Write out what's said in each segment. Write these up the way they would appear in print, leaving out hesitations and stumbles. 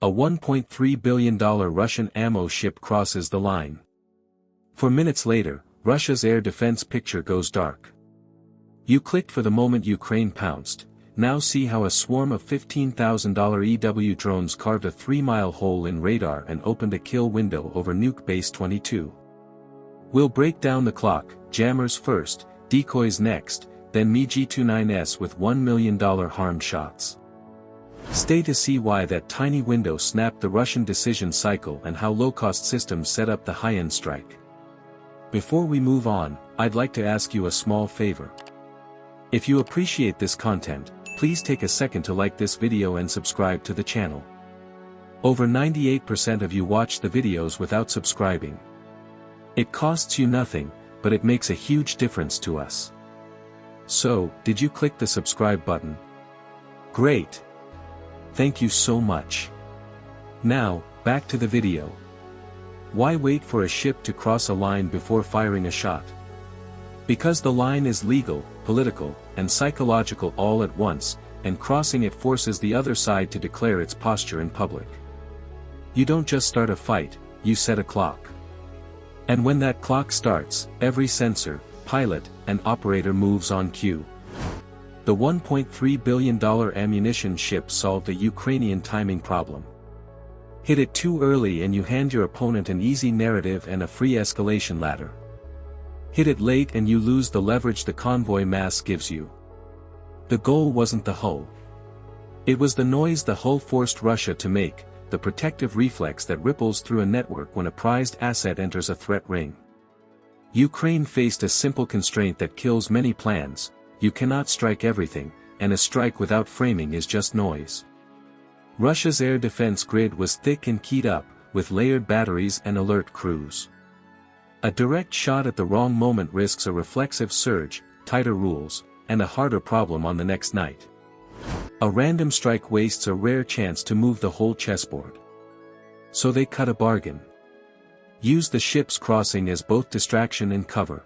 A $1.3 billion Russian ammo ship crosses the line. For minutes later, Russia's air defense picture goes dark. You clicked for the moment Ukraine pounced. Now see how a swarm of $15,000 EW drones carved a 3-mile hole in radar and opened a kill window over Nuke Base 22. We'll break down the clock, jammers first, decoys next, then MiG-29S with $1 million harmed shots. Stay to see why that tiny window snapped the Russian decision cycle and how low-cost systems set up the high-end strike. Before we move on, I'd like to ask you a small favor. If you appreciate this content, please take a second to like this video and subscribe to the channel. Over 98% of you watch the videos without subscribing. It costs you nothing, but it makes a huge difference to us. So, did you click the subscribe button? Great! Thank you so much. Now, back to the video. Why wait for a ship to cross a line before firing a shot? Because the line is legal, political, and psychological all at once, and crossing it forces the other side to declare its posture in public. You don't just start a fight, you set a clock. And when that clock starts, every sensor, pilot, and operator moves on cue. The $1.3 billion ammunition ship solved the Ukrainian timing problem. Hit it too early and you hand your opponent an easy narrative and a free escalation ladder. Hit it late and you lose the leverage the convoy mass gives you. The goal wasn't the hull. It was the noise the hull forced Russia to make, the protective reflex that ripples through a network when a prized asset enters a threat ring. Ukraine faced a simple constraint that kills many plans: you cannot strike everything, and a strike without framing is just noise. Russia's air defense grid was thick and keyed up, with layered batteries and alert crews. A direct shot at the wrong moment risks a reflexive surge, tighter rules, and a harder problem on the next night. A random strike wastes a rare chance to move the whole chessboard. So they cut a bargain. Use the ship's crossing as both distraction and cover.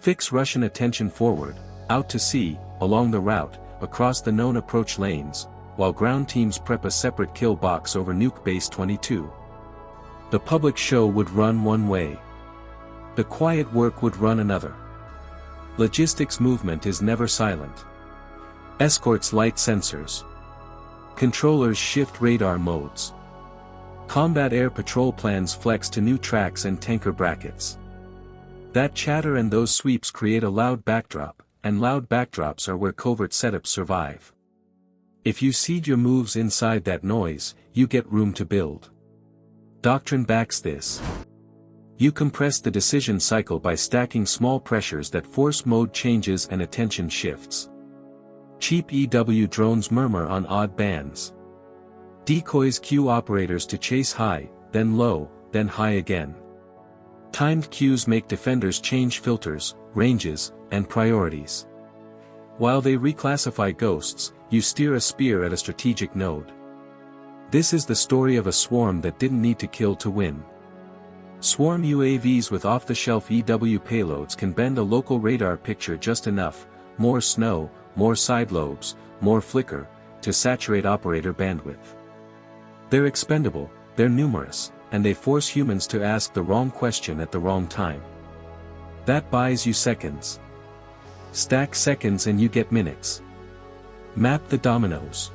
Fix Russian attention forward, out to sea, along the route, across the known approach lanes, while ground teams prep a separate kill box over Nuke Base 22. The public show would run one way. The quiet work would run another. Logistics movement is never silent. Escorts light sensors. Controllers shift radar modes. Combat air patrol plans flex to new tracks and tanker brackets. That chatter and those sweeps create a loud backdrop, and loud backdrops are where covert setups survive. If you seed your moves inside that noise, you get room to build. Doctrine backs this. You compress the decision cycle by stacking small pressures that force mode changes and attention shifts. Cheap EW drones murmur on odd bands. Decoys cue operators to chase high, then low, then high again. Timed cues make defenders change filters, ranges, and priorities. While they reclassify ghosts, you steer a spear at a strategic node. This is the story of a swarm that didn't need to kill to win. Swarm UAVs with off-the-shelf EW payloads can bend a local radar picture just enough, more snow, more side lobes, more flicker, to saturate operator bandwidth. They're expendable, they're numerous, and they force humans to ask the wrong question at the wrong time. That buys you seconds. Stack seconds and you get minutes. Map the dominoes.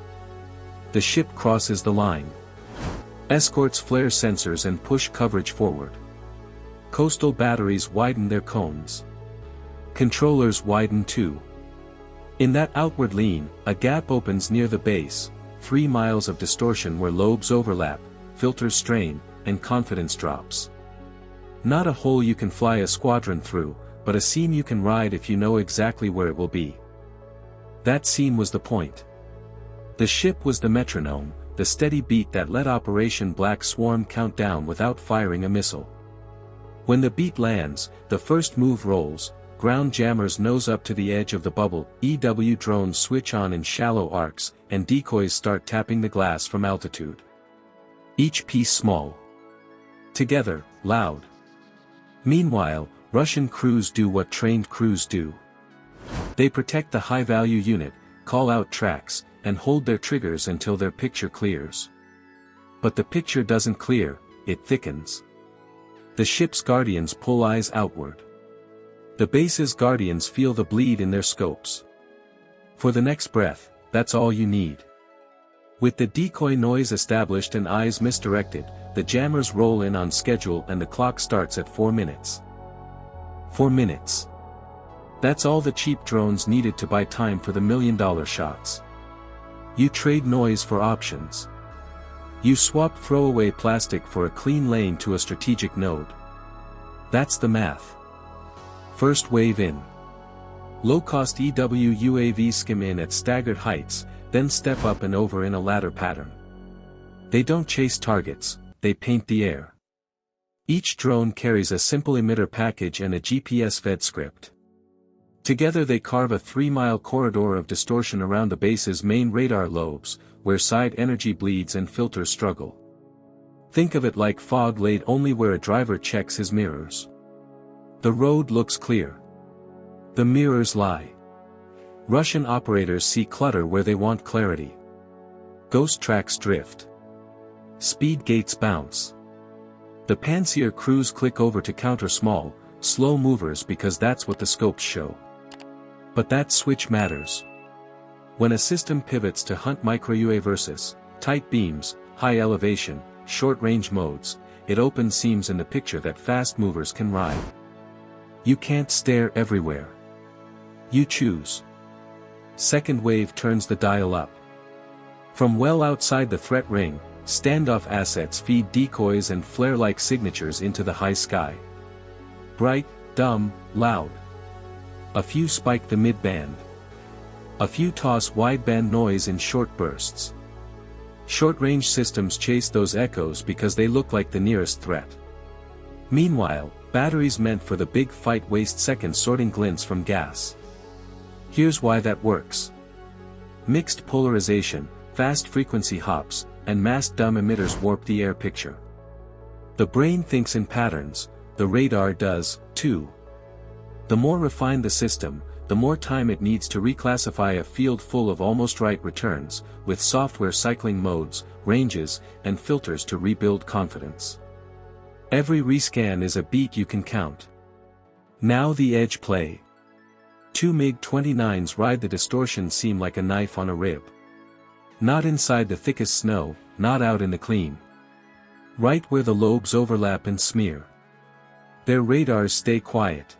The ship crosses the line. Escorts flare sensors and push coverage forward. Coastal batteries widen their cones. Controllers widen too. In that outward lean, a gap opens near the base, 3 miles of distortion where lobes overlap, filters strain, and confidence drops. Not a hole you can fly a squadron through, but a seam you can ride if you know exactly where it will be. That seam was the point. The ship was the metronome, the steady beat that let Operation Black Swarm count down without firing a missile. When the beat lands, the first move rolls, ground jammers nose up to the edge of the bubble, EW drones switch on in shallow arcs, and decoys start tapping the glass from altitude. Each piece small. Together, loud. Meanwhile, Russian crews do what trained crews do. They protect the high-value unit, call out tracks, and hold their triggers until their picture clears. But the picture doesn't clear, it thickens. The ship's guardians pull eyes outward. The base's guardians feel the bleed in their scopes. For the next breath, that's all you need. With the decoy noise established and eyes misdirected, the jammers roll in on schedule and the clock starts at 4 minutes. 4 minutes. That's all the cheap drones needed to buy time for the $1 million shots. You trade noise for options. You swap throwaway plastic for a clean lane to a strategic node. That's the math. First wave in. Low-cost EW UAV skim in at staggered heights, then step up and over in a ladder pattern. They don't chase targets, they paint the air. Each drone carries a simple emitter package and a GPS-fed script. Together they carve a 3-mile corridor of distortion around the base's main radar lobes, where side energy bleeds and filters struggle. Think of it like fog laid only where a driver checks his mirrors. The road looks clear. The mirrors lie. Russian operators see clutter where they want clarity. Ghost tracks drift. Speed gates bounce. The Panzer crews click over to counter small, slow movers because that's what the scopes show. But that switch matters. When a system pivots to hunt micro-UA versus tight beams, high elevation, short-range modes, it opens seams in the picture that fast movers can ride. You can't stare everywhere. You choose. Second wave turns the dial up. From well outside the threat ring, standoff assets feed decoys and flare-like signatures into the high sky. Bright, dumb, loud. A few spike the mid-band. A few toss wideband noise in short bursts. Short-range systems chase those echoes because they look like the nearest threat. Meanwhile, batteries meant for the big fight waste seconds sorting glints from gas. Here's why that works. Mixed polarization, fast frequency hops, and masked dumb emitters warp the air picture. The brain thinks in patterns, the radar does, too. The more refined the system, the more time it needs to reclassify a field full of almost right returns, with software cycling modes, ranges, and filters to rebuild confidence. Every rescan is a beat you can count. Now the edge play. 2 MiG-29s ride the distortion seam like a knife on a rib. Not inside the thickest snow, not out in the clean. Right where the lobes overlap and smear. Their radars stay quiet.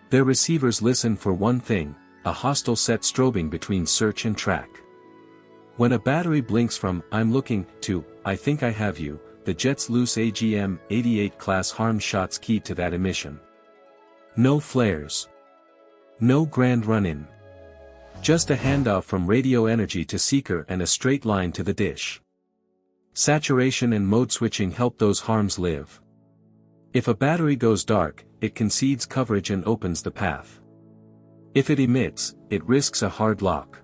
Their receivers listen for one thing, a hostile set strobing between search and track. When a battery blinks from, "I'm looking," to, "I think I have you," the jet's loose AGM-88 class harm shots key to that emission. No flares. No grand run-in. Just a handoff from radio energy to seeker and a straight line to the dish. Saturation and mode switching help those harms live. If a battery goes dark, it concedes coverage and opens the path. If it emits, it risks a hard lock.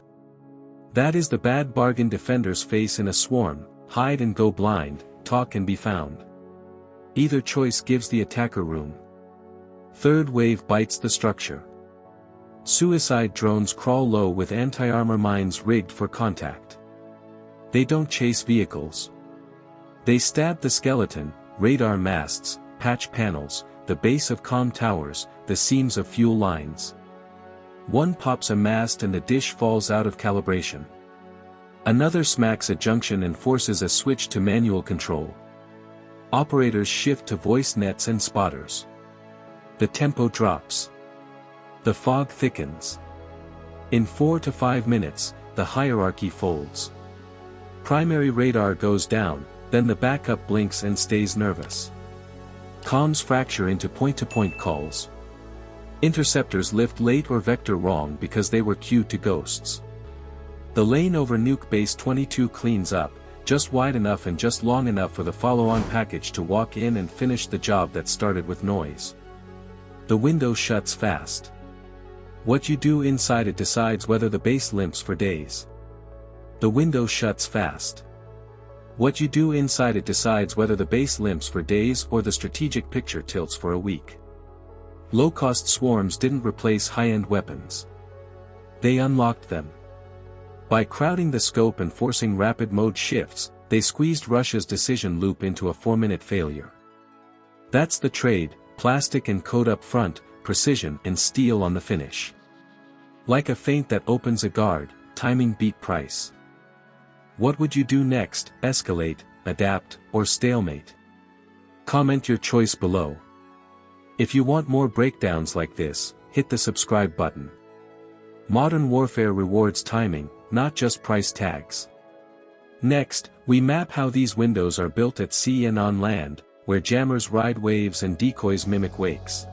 That is the bad bargain defenders face in a swarm: hide and go blind, talk and be found. Either choice gives the attacker room. Third wave bites the structure. Suicide drones crawl low with anti-armor mines rigged for contact. They don't chase vehicles. They stab the skeleton, radar masts, patch panels, the base of comm towers, the seams of fuel lines. One pops a mast and the dish falls out of calibration. Another smacks a junction and forces a switch to manual control. Operators shift to voice nets and spotters. The tempo drops. The fog thickens. In 4 to 5 minutes, the hierarchy folds. Primary radar goes down, then the backup blinks and stays nervous. Comms fracture into point-to-point calls. Interceptors lift late or vector wrong because they were queued to ghosts. The lane over Nuke Base 22 cleans up, just wide enough and just long enough for the follow-on package to walk in and finish the job that started with noise. The window shuts fast. What you do inside it decides whether the base limps for days. The window shuts fast. What you do inside it decides whether the base limps for days or the strategic picture tilts for a week. Low-cost swarms didn't replace high-end weapons. They unlocked them. By crowding the scope and forcing rapid mode shifts, they squeezed Russia's decision loop into a 4-minute failure. That's the trade, plastic and code up front, precision and steel on the finish. Like a feint that opens a guard, timing beat price. What would you do next, escalate, adapt, or stalemate? Comment your choice below. If you want more breakdowns like this, hit the subscribe button. Modern warfare rewards timing, not just price tags. Next, we map how these windows are built at sea and on land, where jammers ride waves and decoys mimic wakes.